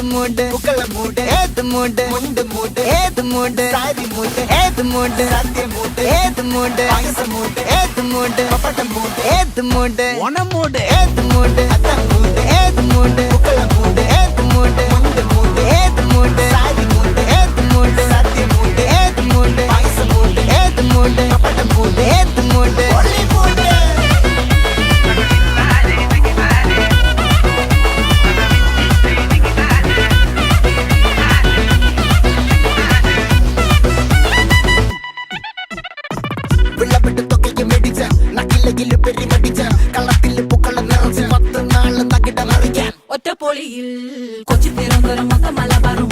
மூடு புக்கல மூடு ஏத்து மூடு முண்டு மூடு ஏத்து மூடு சாரி மூடு ஏத்து மூடு சத்திய மூடு ஏத்து மூடு பாயச மூடு ஏத்து மூடு பப்பட்ட மூடு ஏத்து மூடு ஒன மூடு ஏத்து மூடு அத்த மூடு ஏத்து மூடு புக்கல மூடு ஏத்து மூடு முண்டு மூடு ஏத்து மூடு சாரி மூடு ஏத்து மூடு சத்திய மூடு ஏத்து மூடு பாயச மூடு ஏத்து மூடு பப்பட்ட மூடு ஏத்து மூடு ஒளி மூடு വിളവിട്ട് തൊക്കയ്ക്ക് മെടിച്ച നക്കിലകില് പെരിമടിച്ച കളത്തില് പൂക്കള നിറച്ച് 10 നാള് നകിട മറിക്കാൻ ഒറ്റപ്പൊളിയിൽ കൊച്ചി തിരുവനന്തപുരം മൊത്തം മലബാറും